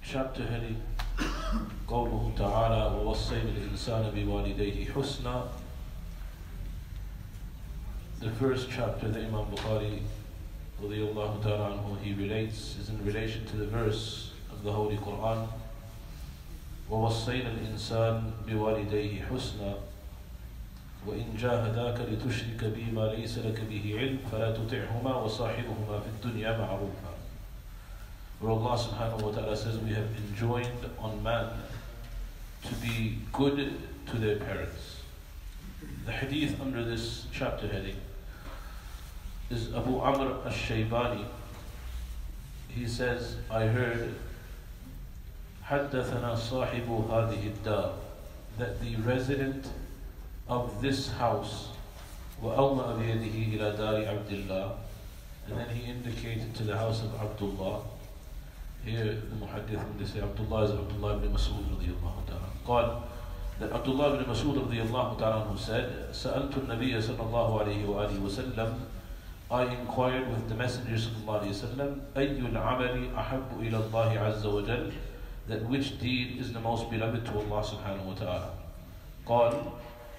chapter heading قوله تعالى ووصينا الإنسان بوالديه حسنا. The first chapter that Imam Bukhari radiyallahu ta'ala anhu he relates is in relation to the verse of the Holy Quran ووصينا الإنسان بوالديه حسنا وإن جاهداك لتشرك بي ما ليس لك به علم فلا تطعهما وصاحبهما في الدنيا معروفا. Where Allah subhanahu wa ta'ala says we have enjoined on man to be good to their parents. The hadith under this chapter heading is Abu Amr al-Shaybani. He says, I heard حدثنا صاحب هذه الدار, that the resident of this house وأومأ بيده إلى دار عبد الله, and then he indicated to the house of Abdullah. Here the muhaddith, they say Abdullah is Abdullah ibn Mas'ud radiyallahu ta'ala. قال that Abdullah ibn Mas'ud radiyallahu ta'ala who said, سألت النبي صلى الله عليه وآله وسلم, I inquired with the Messenger sallallahu alayhi wa sallam, أي العمل أحب إلى الله عز وجل, that which deed is the most beloved to Allah subhanahu wa ta'ala. قال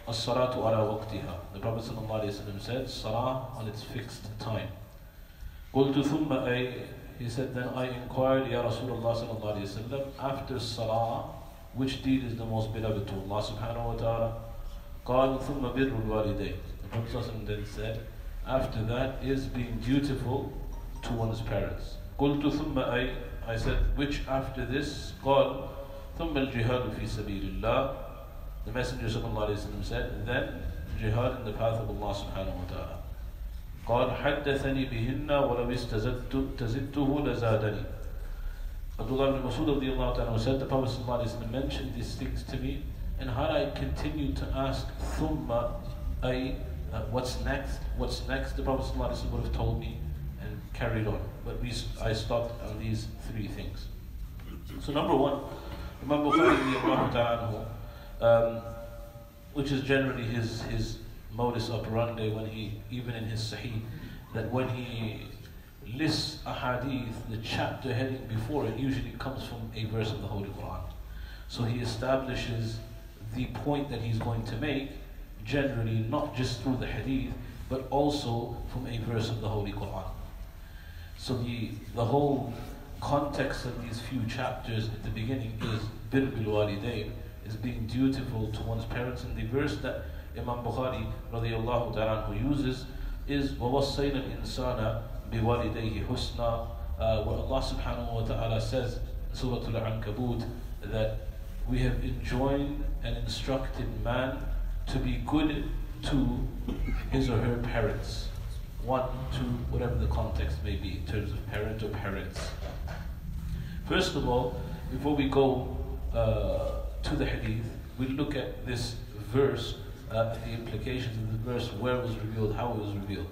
الصلاة على وقتها. The Prophet sallallahu alayhi wa sallam said, Salah on its fixed time. قلت ثم أي, he said, then I inquired, Ya Rasulullah sallallahu alayhi wa sallam, after Salah, which deed is the most beloved to Allah subhanahu wa ta'ala? قال ثم بر الوالدين. The Prophet sallallahu alayhi wa sallam then said, after that is being dutiful to one's parents. قلت ثم أي, I said, which after this? قال ثم الجهاد في سبيل الله. The Messenger sallallahu alayhi wa sallam said, then jihad in the path of Allah subhanahu wa ta'ala. قال حدثني بهن ولو استزدته لزادني. Abdullah ibn Mas'ud radiyallahu ta'ala said, the Prophet sallallahu alayhi wa sallam mentioned these things to me, and had I continued to ask thumma ay, what's next, the Prophet sallallahu alayhi wa sallam would have told me and carried on. But I stopped on these three things. So number one, Imam Bukharis radiyallahu ta'ala, which is generally his modus operandi when he, even in his Sahih, that when he lists a hadith, the chapter heading before it usually comes from a verse of the Holy Quran. So he establishes the point that he's going to make, generally not just through the hadith, but also from a verse of the Holy Quran. So the whole context of these few chapters at the beginning is bir bil walidain, is being dutiful to one's parents, and the verse that Imam Bukhari radiyallahu ta'ala who uses is وَوَصَّيْنَا الْإِنسَانَ بِوَالِدَيْهِ حُسْنًا, where Allah subhanahu wa ta'ala says in Surah Al-Ankabut that we have enjoined and instructed man to be good to his or her parents. One, two, whatever the context may be in terms of parent or parents. First of all, before we go to the hadith, we'll look at this verse, the implications of the verse, where it was revealed, how it was revealed.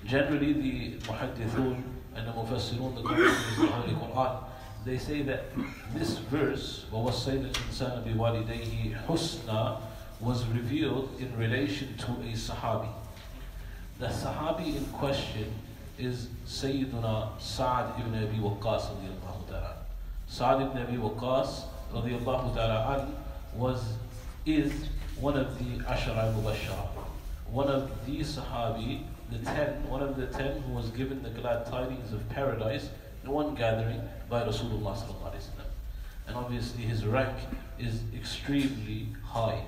Generally, the muhaddithun and the mufassirun, the commentators of the Holy Quran, they say that this verse, وَوَصَّيْنَا الْإِنسَانَ بِوَالِدَيْهِ حُسْنًا, was revealed in relation to a Sahabi. The Sahabi in question is Sayyiduna Sa'ad ibn Abi Waqqas radiyallahu ta'ala. Sa'ad ibn Abi Waqqas radiyallahu ta'ala is one of the Ashara Mubashara, one of the Sahabi, one of the 10 who was given the glad tidings of paradise in one gathering by Rasulullah sallallahu alaihi wasallam. And obviously his rank is extremely high.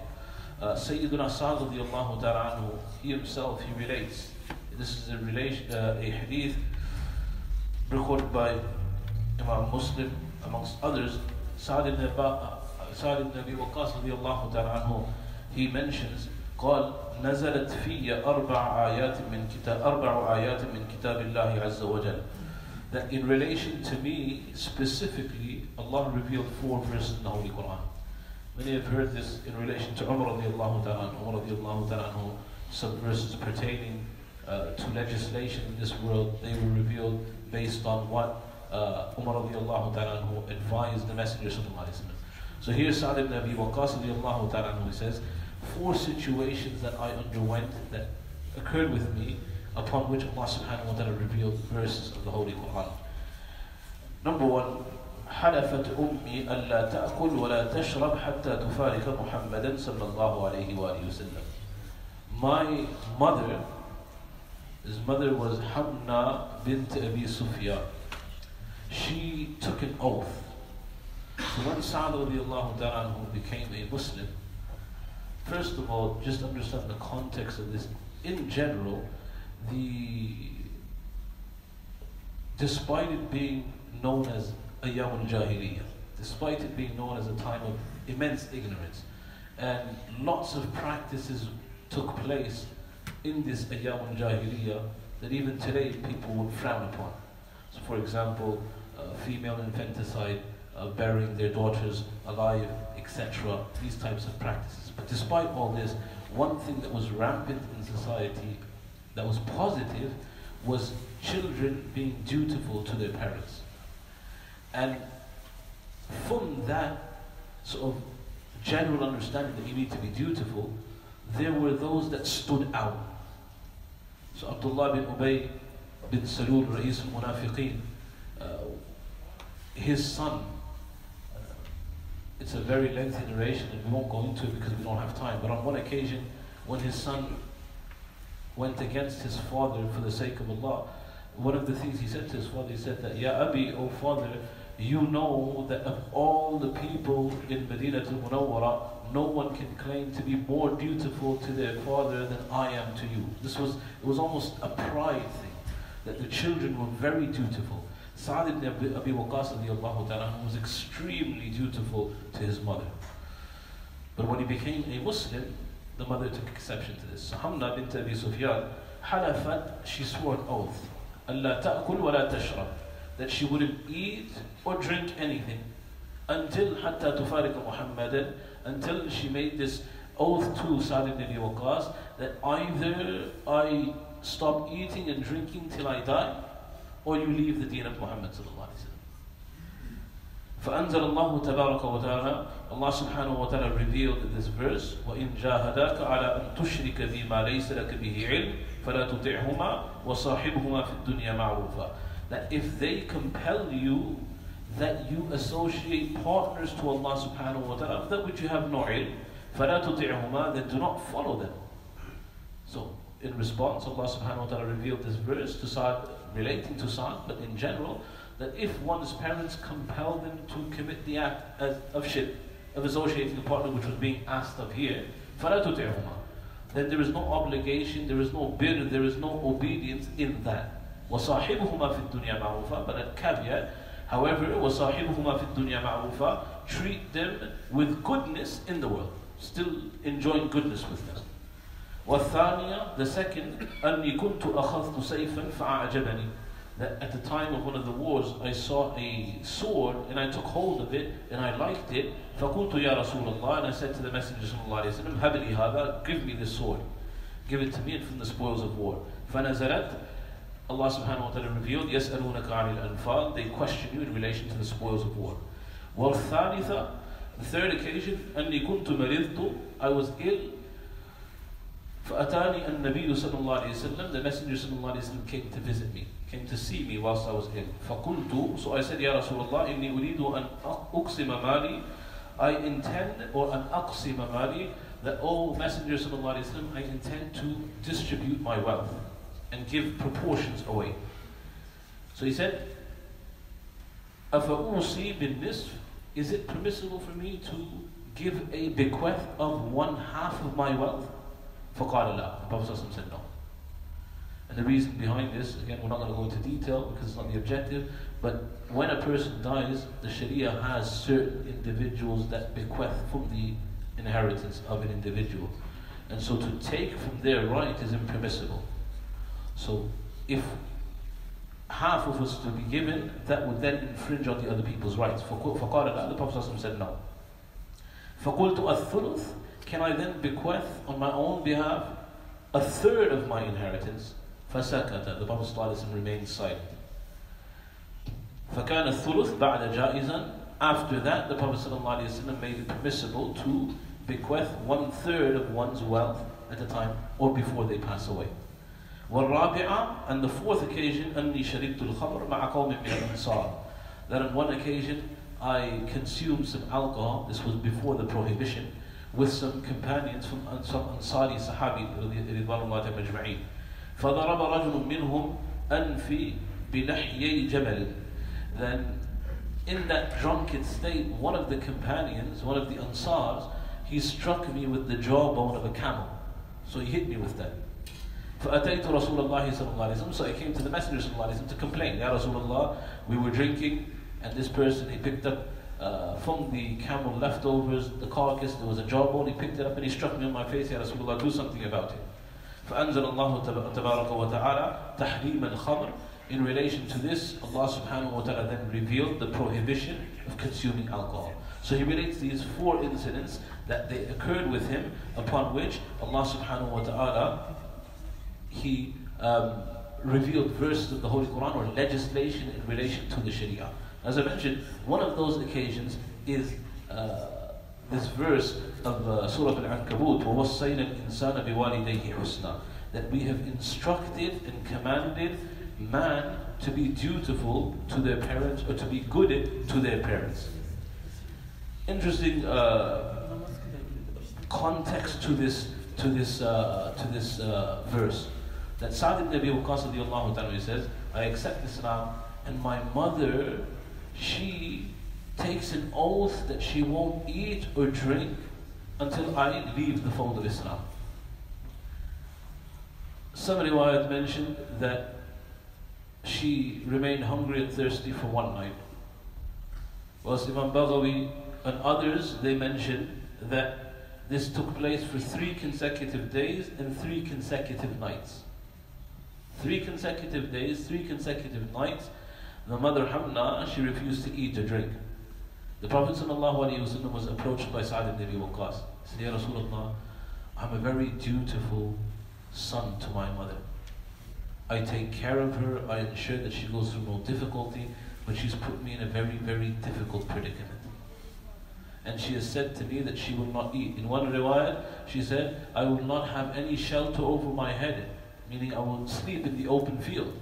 Sayyiduna Sa'ad radiyallahu ta'ala anhu, he himself, he relates, this is a hadith recorded by Imam Muslim amongst others. Sa'ad ibn Abi Waqqas radiyallahu ta'ala anhu, he mentions, قال نزلت في أربع آيات من كتاب الله عز وجل, that in relation to me specifically, Allah revealed 4 verses in the Holy Quran. Many have heard this in relation to Umar radiallahu ta'ala, some verses pertaining to legislation in this world, they were revealed based on what Umar radiallahu ta'ala advised the Messenger sallallahu alayhi wa sallam. So here Sa'ad ibn Abi Waqqas radiallahu ta'ala, he says, 4 situations that I underwent that occurred with me, upon which Allah subhanahu wa ta'ala revealed verses of the Holy Quran. Number 1, حلفت أمي ألا تأكل ولا تشرب حتى تفارق محمدا صلى الله عليه وآله وسلم. My mother, his mother was Hamna bint Abi Sufyan. She took an oath. So when Sa'd radiallahu ta'ala anhu became a Muslim, first of all, just understand the context of this. In general, despite it being known as Ayyam al-Jahiliyyah, despite it being known as a time of immense ignorance, and lots of practices took place in this Ayyam al-Jahiliyyah that even today people would frown upon. So for example, female infanticide, burying their daughters alive, etc. These types of practices. But despite all this, one thing that was rampant in society that was positive was children being dutiful to their parents. And from that sort of general understanding that you need to be dutiful, there were those that stood out. So Abdullah bin Ubay bin Salul, Ra'is al-Munafiqeen, his son, it's a very lengthy narration and we won't go into it because we don't have time, but on one occasion when his son went against his father for the sake of Allah, one of the things he said to his father, he said that, Ya Abi, O father, you know that of all the people in Medina al-Munawwara, no one can claim to be more dutiful to their father than I am to you. It was almost a pride thing, that the children were very dutiful. Sa'd ibn Abi Waqqas radiallahu ta'ala was extremely dutiful to his mother. But when he became a Muslim, the mother took exception to this. So Hamna bint Abi Sufyan, halafat, she swore an oath, أَلَّا تَأْكُلْ وَلَا تَشْرَبْ, that she wouldn't eat or drink anything until حَتَّى تُفَارِقَ مُحَمَّدًا, until she made this oath to Sa'd ibn Abi Waqqas that either I stop eating and drinking till I die, or you leave the deen of Muhammad sallallahu alaihi wasallam. فَأَنزَلَ اللَّهُ تَبَارَكَ وَتَعَالَى, Allah subhanahu wa ta'ala revealed in this verse, وَإِن جَاهَدَاكَ عَلَىٰ أَن تُشْرِكَ بِمَا لَيْسَ لَكَ بِهِ عِلْمٍ فَلَا تُطِعْهُمَا وَصَاحِبْهُمَا فِي الدُّنْيَا مَعْرُوفًا. That if they compel you that you associate partners to Allah subhanahu wa ta'ala, that which you have no ilm, فَلَا تُطِعْهُمَا, then do not follow them. So in response, Allah subhanahu wa ta'ala revealed this verse to Sa'd, relating to Sa'd, but in general, that if one's parents compel them to commit the act of shirk, of associating a partner, which was being asked of here, فَلَا تُطِعْهُمَا, then there is no obligation, there is no birr, there is no obedience in that. وَصَاحِبُهُمَا فِي الدُّنْيَا مَعْرُوفًا, but a caveat, however, وَصَاحِبُهُمَا فِي الدُّنْيا مَعْرُوفًا, treat them with goodness in the world, still enjoying goodness with them. وَالثَّانِيَةِ, the second, أَنِّي كُنْتُ أَخَذْتُ سَيْفًا فَأَعْجَبَنِي, that at the time of one of the wars, I saw a sword and I took hold of it and I liked it. فَقُلْتُ يَا رَسُولَ اللَّهِ, and I said to the Messenger sallallahu alayhi wa sallam, هَبْ لِي هَذَا, give me this sword, give it to me from the spoils of war. فَنَزَلَتْ, Allah subhanahu wa ta'ala revealed, يَسْأَلُونَكَ عَنِ الْأَنْفَالِ, they question you in relation to the spoils of war. وَالثَّالِثَةِ, the third occasion, أَنِّي كُنْتُ مَرِضْتُ, I was ill. فَأَتَانِي النَّبِيُّ صَلَّى اللَّهُ عَلَيْهِ وسلم, the Messenger sallallahu alayhi wa sallam came to visit me, came to see me whilst I was ill. فَقُلْتُ, so I said, يَا رَسُولَ اللَّهِ إِنِّي أُرِيدُ أَنْ أُقْسِمَ مَالِي, I intend, or أَنْ أَقْسِمَ مَالِي, that, O Messenger sallallahu alayhi wa sallam, I intend to distribute my wealth and give proportions away. So he said, أَفَأُوصِي بِالنِّصْفِ, is it permissible for me to give a bequest of 1/2 of my wealth? فَقَالَ لَا, the Prophet said no. And the reason behind this, again, we're not going to go into detail because it's not the objective, but when a person dies, the Sharia has certain individuals that bequest from the inheritance of an individual. And so to take from their right is impermissible. So if half of us to be given, that would then infringe on the other people's rights. فَقَالَ لَا, the Prophet said no. فَقُلْتُ الثُّلُث, can I then bequest on my own behalf 1/3 of my inheritance? فَسَكَتَ, the Prophet ﷺ remained silent. فَكَانَ الثُّلُث بَعْدَ جَائِزًا, after that the Prophet ﷺ made it permissible to bequest 1/3 of one's wealth at a time or before they pass away. وَالرَّابِعَةِ, and the fourth occasion, أَنِّي شَرِبْتُ الْخَمْرَ مَعَ قَوْمٍ مِنَ الْأَنصَارِ, that on one occasion I consumed some alcohol, this was before the prohibition, with some companions from some Ansari Sahabi رضوان الله أجمعين. فضرب رجل منهم أنفي بلحيي جمل. Then in that drunken state, one of the companions, one of the Ansars, he struck me with the jawbone of a camel. So he hit me with that. فأتيت رسول الله صلى الله عليه وسلم. So I came to the Messenger صلى الله عليه وسلم to complain. Ya Rasulullah, we were drinking, and this person, he picked up from the camel leftovers, the carcass, there was a jawbone, he picked it up and he struck me on my face. Ya Rasulullah, do something about it. فأنزل الله تبارك وتعالى تحريم الخمر. In relation to this, Allah subhanahu wa ta'ala then revealed the prohibition of consuming alcohol. So he relates these 4 incidents that they occurred with him, upon which Allah subhanahu wa ta'ala, he revealed verses of the Holy Quran or legislation in relation to the Sharia. As I mentioned, one of those occasions is this verse of Surah Al-Ankabut, وَوَصَّيْنَا الْإِنسَانَ بِوَالِدَيْهِ حُسْنًا, that we have instructed and commanded man to be dutiful to their parents, or to be good to their parents. Interesting context to this verse. That Sa'd ibn Abi Waqqas radiallahu ta'ala says, I accept Islam, and my mother, she takes an oath that she won't eat or drink until I leave the fold of Islam. Some riwayat mentioned that she remained hungry and thirsty for 1 night. Whilst Imam Baghawi and others, they mentioned that this took place for 3 consecutive days and 3 consecutive nights. 3 consecutive days, 3 consecutive nights. The mother Hamna, she refused to eat or drink. The Prophet ﷺ was approached by Sa'd ibn Abi Waqqas. He said, Ya Rasulullah, I'm a very dutiful son to my mother. I take care of her, I ensure that she goes through no difficulty, but she's put me in a very, very difficult predicament. And she has said to me that she will not eat. In one riwayat, she said, I will not have any shelter over my head, meaning I will sleep in the open field.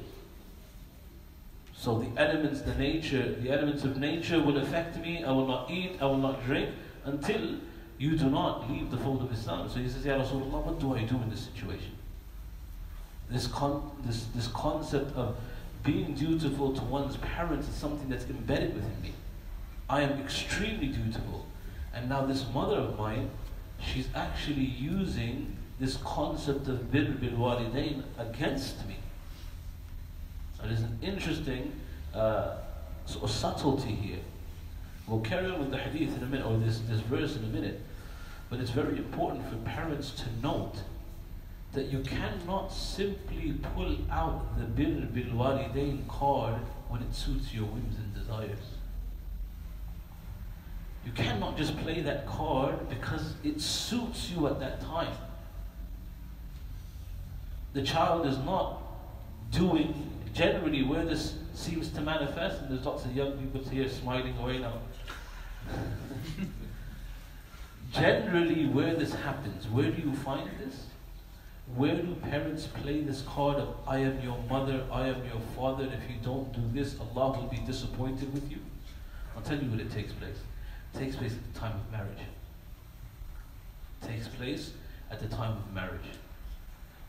So the elements of nature will affect me. I will not eat, I will not drink until you do not leave the fold of Islam. So he says, Ya Rasulullah, what do I do in this situation? This concept of being dutiful to one's parents is something that's embedded within me. I am extremely dutiful. And now this mother of mine, she's actually using this concept of bir bil walidain against me. There is an interesting sort of subtlety here. We'll carry on with the hadith in a minute, or this verse in a minute. But it's very important for parents to note that you cannot simply pull out the bir bil walidain card when it suits your whims and desires. You cannot just play that card because it suits you at that time. The child is not doing, generally where this seems to manifest, and there's lots of young people here smiling away now. Generally where this happens, where do you find this? Where do parents play this card of, I am your mother, I am your father, and if you don't do this, Allah will be disappointed with you? I'll tell you when it takes place. It takes place at the time of marriage. It takes place at the time of marriage.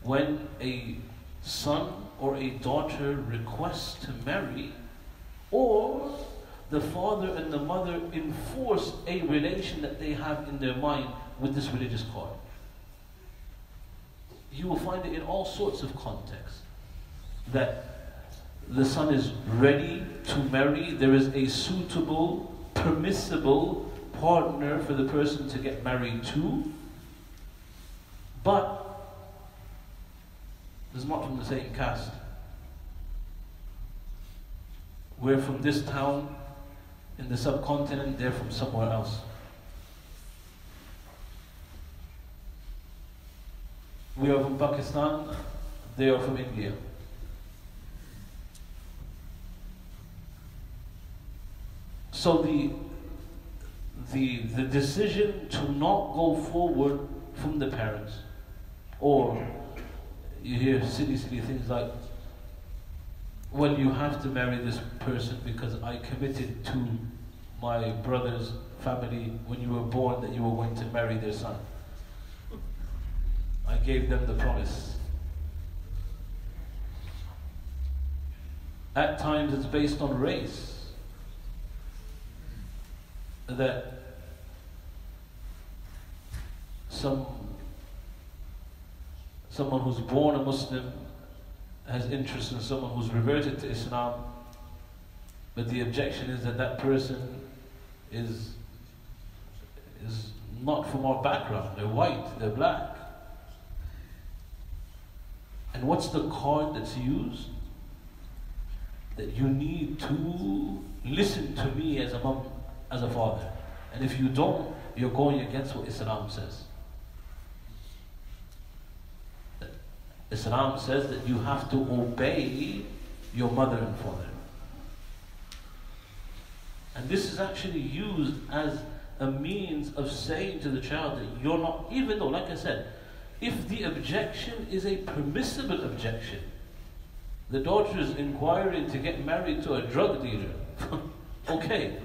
When a son or a daughter requests to marry, or the father and the mother enforce a relation that they have in their mind with this religious card. You will find it in all sorts of contexts. That the son is ready to marry, there is a suitable, permissible partner for the person to get married to, but is not from the same caste. We're from this town in the subcontinent, they're from somewhere else. We are from Pakistan, they are from India. So the decision to not go forward from the parents, or you hear silly things like, well, you have to marry this person because I committed to my brother's family when you were born that you were going to marry their son. I gave them the promise. At times it's based on race. That someone who's born a Muslim has interest in someone who's reverted to Islam, but the objection is that that person is not from our background. They're white, they're black. And what's the card that's used? That you need to listen to me as a mom, as a father. And if you don't, you're going against what Islam says. Islam says that you have to obey your mother and father. And this is actually used as a means of saying to the child that you're not, even though, like I said, if the objection is a permissible objection, the daughter is inquiring to get married to a drug dealer, okay,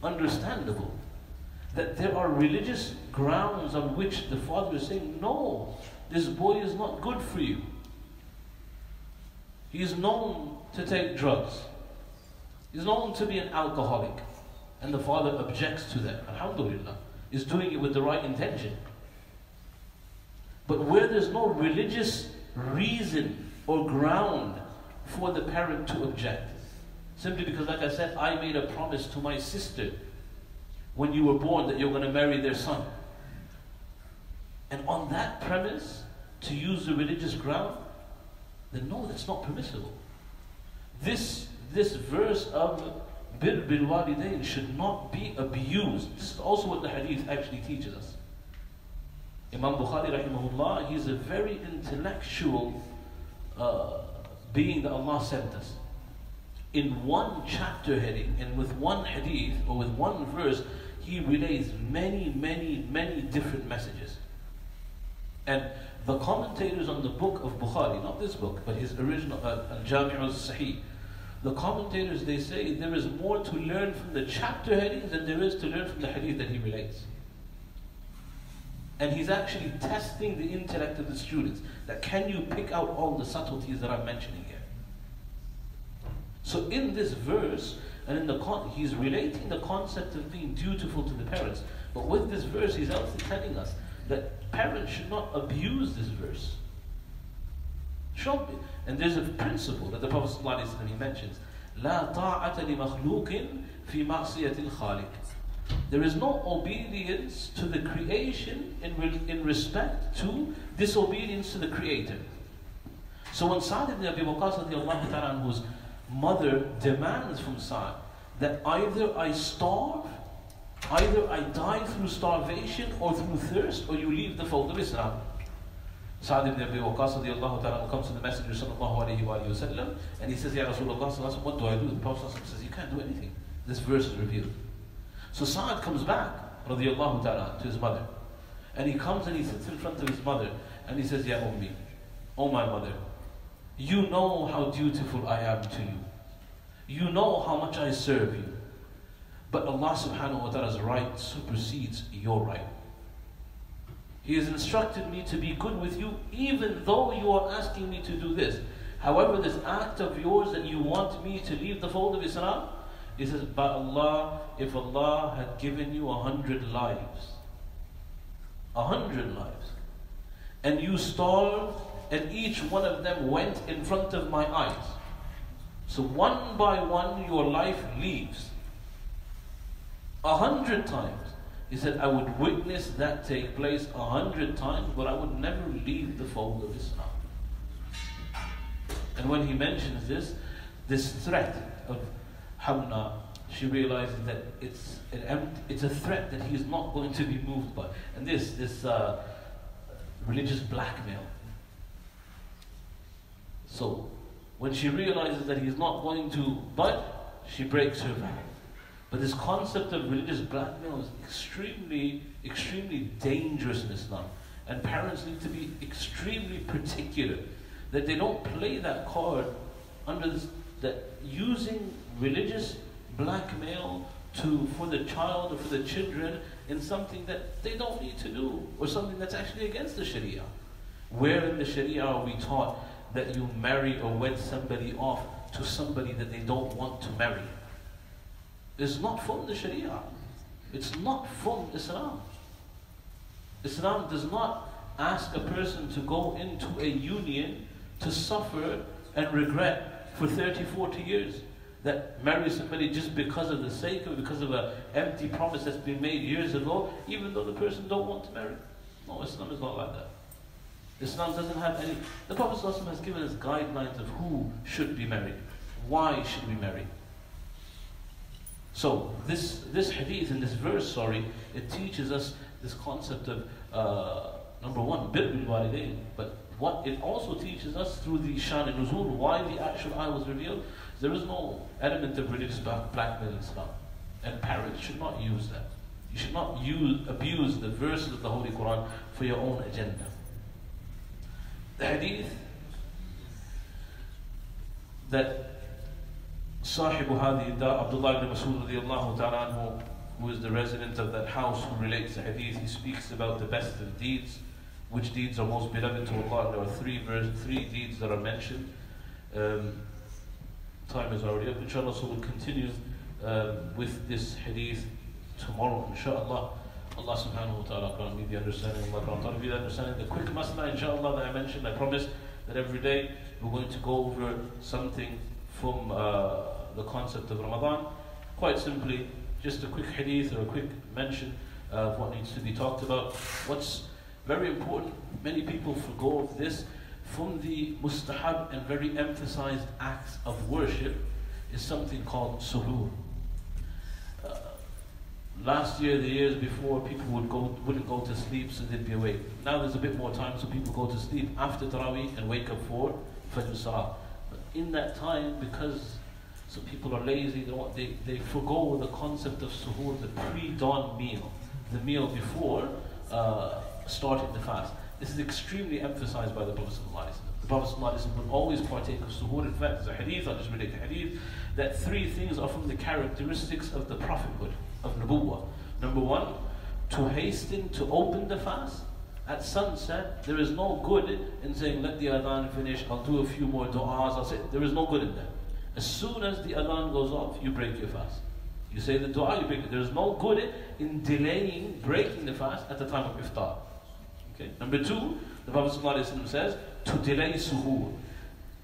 understandable. That there are religious grounds on which the father is saying, no, this boy is not good for you. He is known to take drugs. He's known to be an alcoholic. And the father objects to that. Alhamdulillah. Is doing it with the right intention. But where there's no religious reason or ground for the parent to object, simply because, like I said, I made a promise to my sister when you were born that you're going to marry their son. And on that premise, to use the religious ground, then no, that's not permissible. This verse of Bir bil walidain should not be abused. This is also what the hadith actually teaches us. Imam Bukhari rahimahullah, he's a very intellectual being that Allah sent us. In one chapter heading and with one hadith or with one verse, he relays many, many, many different messages. And the commentators on the book of Bukhari, not this book, but his original Al-Jami' al-Sahih, the commentators, they say there is more to learn from the chapter headings than there is to learn from the hadith that he relates. And he's actually testing the intellect of the students. That can you pick out all the subtleties that I'm mentioning here? So in this verse, and in the he's relating the concept of being dutiful to the parents. But with this verse, he's also telling us that parents should not abuse this verse. And there's a principle that the Prophet ﷺ mentions. لا طاعة لمخلوق في معصية الخالق. There is no obedience to the creation in respect to disobedience to the Creator. So when Sa'd ibn Abi Waqqas, whose mother demands from Sa'd that either I starve, either I die through starvation or through thirst, or you leave the fold of Islam. Sa'd ibn Abi Waqqas comes to the Messenger sallallahu alayhi wa sallam, and he says, Ya Rasulullah, what do I do? The Prophet says, you can't do anything. This verse is revealed. So Sa'd comes back radiallahu ta'ala to his mother, and he comes and he sits in front of his mother and he says, Ya Ummi, oh my mother, you know how dutiful I am to you. You know how much I serve you. But Allah subhanahu wa ta'ala's right supersedes your right. He has instructed me to be good with you even though you are asking me to do this. However, this act of yours that you want me to leave the fold of Islam, he says, by Allah, if Allah had given you 100 lives, 100 lives, and you starved, and each one of them went in front of my eyes, so one by one your life leaves, 100 times. He said, I would witness that take place 100 times, but I would never leave the fold of Islam. And when he mentions this threat of Hamna, she realizes that it's a threat that he is not going to be moved by. And this religious blackmail. So when she realizes that he's not going to budge, she breaks her vow. But this concept of religious blackmail is extremely, extremely dangerous in Islam. And parents need to be extremely particular that they don't play that card under this, that using religious blackmail for the child or for the children in something that they don't need to do, or something that's actually against the Sharia. Where in the Sharia are we taught that you marry or wed somebody off to somebody that they don't want to marry? It's not from the Sharia. It's not from Islam. Islam does not ask a person to go into a union to suffer and regret for 30, 40 years. That marry somebody just because of the sake of, because of an empty promise that's been made years ago, even though the person don't want to marry. No, Islam is not like that. Islam doesn't have any. The Prophet ﷺ has given us guidelines of who should be married, why should we marry. So this hadith and this verse, it teaches us this concept of number one, bir bil walidain. But what it also teaches us through the shan and nuzul, why the actual ayah was revealed. There is no element of religious blackmail in Islam, and parents should not use that. You should not abuse the verses of the Holy Quran for your own agenda. The hadith that Sahibu Hadi Dar, Abdullah ibn Mas'ud radiyallahu ta'ala anhu, who is the resident of that house, who relates the hadith, he speaks about the best of deeds, which deeds are most beloved to Allah. There are three deeds that are mentioned. Time is already up, inshallah, so we'll continue with this hadith tomorrow, inshallah. Allah subhanahu wa ta'ala grant me the understanding, Allah grant me the understanding. The quick masla, inshallah, that I mentioned, I promise that every day we're going to go over something from the concept of Ramadan. Quite simply, just a quick hadith or a quick mention of what needs to be talked about. What's very important, many people forgo of this, from the mustahab and very emphasized acts of worship is something called suhoor. Last year, the years before, people wouldn't go to sleep, so they'd be awake. Now there's a bit more time, so people go to sleep after Taraweeh and wake up for Fajr Salah. But in that time, because some people are lazy, they forgo the concept of suhoor, the pre-dawn meal, the meal before starting the fast. This is extremely emphasized by the Prophet ﷺ. The Prophet ﷺ would always partake of suhoor. In fact, there's a hadith, I'll just relate the hadith, that three things are from the characteristics of the prophethood, of Nubuwwah. Number one, to hasten to open the fast. At sunset, there is no good in saying, let the adhan finish, I'll do a few more du'as, I'll say, there is no good in that. As soon as the adhan goes off, you break your fast. You say the du'a, you break it. There is no good in delaying breaking the fast at the time of iftar. Okay. Number two, the Prophet ﷺ says, to delay suhoor.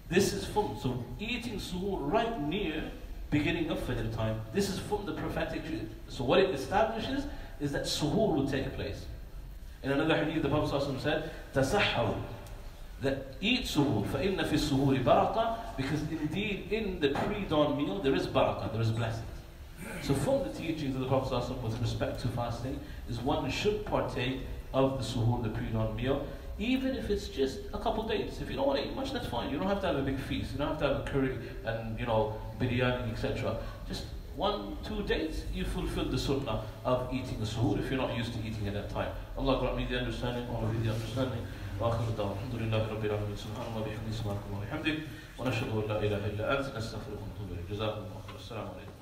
This is from, so eating suhoor right near beginning of Fajr time, this is from the prophetic. So what it establishes is that suhoor will take place. In another hadith, the Prophet ﷺ said, tasahharu, that eat suhoor, فَإِنَّ فِي السُّهُورِ بَرَكَةً, because indeed in the pre-dawn meal there is barakah, there is blessings. So from the teachings of the Prophet ﷺ with respect to fasting is one should partake of the suhoor, the pre-dawn meal, even if it's just a couple days. If you don't want to eat much, that's fine. You don't have to have a big feast. You don't have to have a curry and biryani, etc. Just 1-2 days, you fulfill the sunnah of eating the suhoor if you're not used to eating at that time. Allah grant me the understanding, Allah give me the understanding. وآخر الدعوة الحمد لله رب العالمين سبحان الله وبحمده سبحانك اللهم وبحمدك ونشهد أن لا إله إلا أنت نستغفرك ونتوب إليك جزاكم الله خيرا السلام عليكم